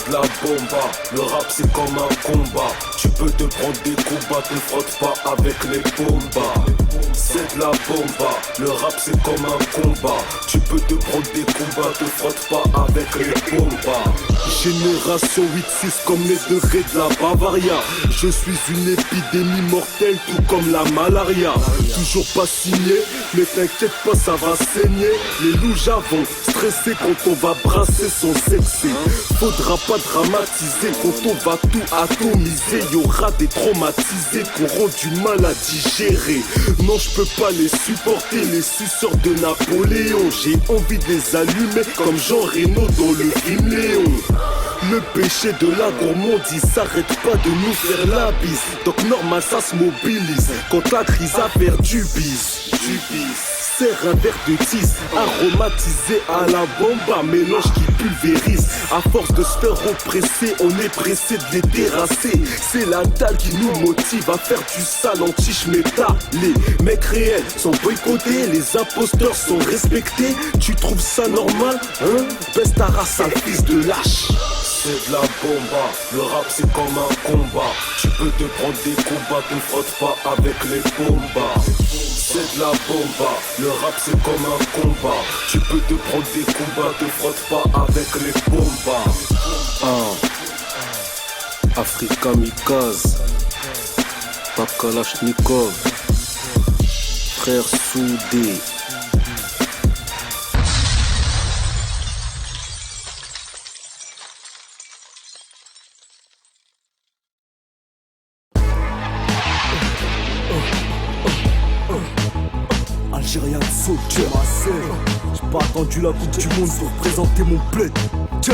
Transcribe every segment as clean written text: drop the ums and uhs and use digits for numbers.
de la bomba, le rap c'est comme un combat. Tu peux te prendre des coups bas, te frotte pas avec les bombas. C'est de la bomba, le rap c'est comme un combat. Tu peux te prendre des coups bas, te frotte pas avec les bombas. Génération 8-6 comme les degrés de la Bavaria. Je suis une épidémie mortelle tout comme la malaria. Toujours pas signé, mais t'inquiète pas ça va saigner. Les loups vont stresser quand on va brasser son sexy. Faudra pas dramatiser quand on va tout atomiser. Y'aura des traumatisés qui auront du mal à digérer. Non je peux pas les supporter, les suceurs de Napoléon. J'ai envie de les allumer comme Jean Reno dans le film Léon. Le péché de la gourmandise s'arrête pas de nous faire la bise. Donc normal ça se mobilise quand la crise a faire du bis. Serre un verre de tisse, aromatisé à la bomba, mélange qui pulvérise. À force de se faire oppresser, on est pressé de les terrasser. C'est la dalle qui nous motive à faire du sale en tige métal. Les mecs réels sont boycottés, les imposteurs sont respectés. Tu trouves ça normal, hein? Baisse ta race, sale fils de lâche. C'est de la bomba, le rap c'est comme un combat. Tu peux te prendre des combats, te frotte pas avec les bombas. C'est de la bomba, le rap c'est comme un combat. Tu peux te prendre des combats, te frotte pas avec les bombas. Africa Mikaz, pas Kalachnikov, frère soudé. Algérien soldier, j'ai pas attendu la coupe du monde pour présenter mon bled. Tiens.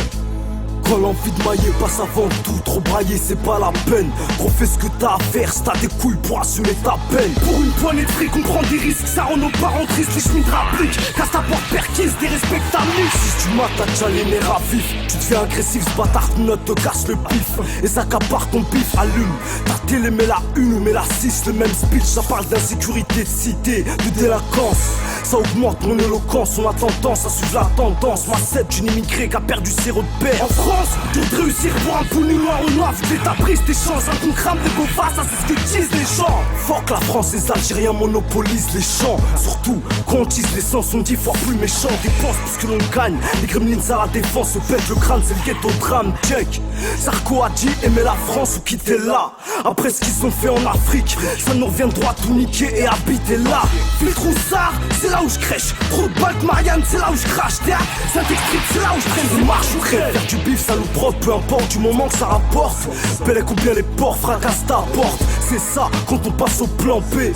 Quand l'envie de mailler passe avant tout, trop brailler c'est pas la peine. Gros fais ce que t'as à faire, si t'as des couilles pour assumer ta peine. Pour une poignée de fric on prend des risques, ça rend nos parents tristes, les chemins rappliquent. Casse ta porte perquise, dérespecte ta mif. Si tu m'as t'as déjà les nerfs à vif. Tu deviens agressif, ce bâtard note te casse le pif. Et ça accapare ton pif, allume. Ta télé met la 1 ou met la 6, le même speech. Ça parle d'insécurité de cité, de délinquance. Ça augmente mon éloquence, on a tendance à suivre la tendance. Ma 7 d'une immigrée qui a perdu ses repères. En France, tu de réussir pour un poule noir ou noir. Vu que l'état prise tes chances, un con crame des beaux faces, ça c'est ce que disent les gens. Fuck la France, les Algériens monopolisent les champs. Surtout quand on tisse les sens sont 10 fois plus méchants. Dépense puisque l'on gagne, les gremlins à la défense se pètent le crâne, c'est le ghetto drame. Check, Sarko a dit aimer la France ou quitter là. Après ce qu'ils ont fait en Afrique, ça nous revient droit tout niquer et habiter là. Filtre Roussard, c'est là où je crèche. Trop de balles Marianne, c'est là où je crache. Théâtre, Saint-Extrait, c'est là où je traîne. Je marche ou crève, faire du bif, ça nous proc, peu importe du moment que ça rapporte. Bellec ou bien les ports, fracasse ta porte. C'est ça quand on passe au plan B.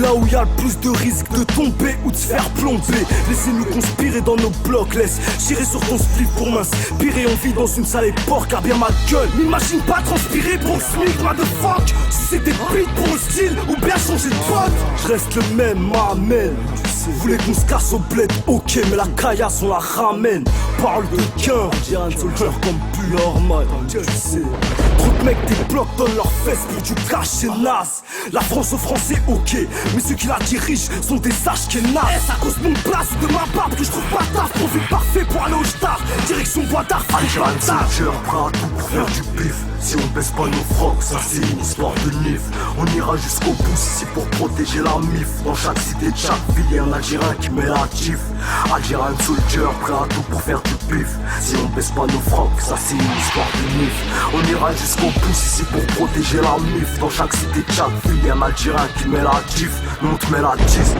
Là où y a le plus de risques de tomber ou de se faire plomber. Laissez-nous conspirer dans nos blocs, laisse tirer sur ton split pour m'inspirer. On vit dans une sale époque, car bien ma gueule. M'imagine pas transpirer pour le SMIC, motherfuck. Si c'est des beats pour le style ou bien changer de pote. Je reste le même, m'amène. Vous voulez qu'on se casse au bled, ok, mais la caillasse on la ramène. Parle de quin, j'ai un soldier comme plus normal, tu sais. Trop de mecs débloquent, donnent leurs fesses pour du cash, c'est naze. La France aux Français, ok, mais ceux qui la dirigent sont des sages qui naissent. Est-ce à cause de mon place ou de ma barbe que je trouve pas taf? Profil parfait pour aller au star, direction bois d'art, Algérien soldier, prêt à tout pour faire du bif. Si on baisse pas nos frocs, ça c'est une histoire de nif. On ira jusqu'au bout si c'est pour protéger la mif. Dans chaque cité de chaque ville y'a un Algérien qui met la tif. Algérien soldier, prêt à tout pour faire du bif. Si on baisse pas nos frocs, ça c'est une histoire de nif. On ira jusqu'au bout si c'est pour protéger la mif. Dans chaque cité de chaque ville y'a un Algérien qui met la tif. Nous on te met la tif.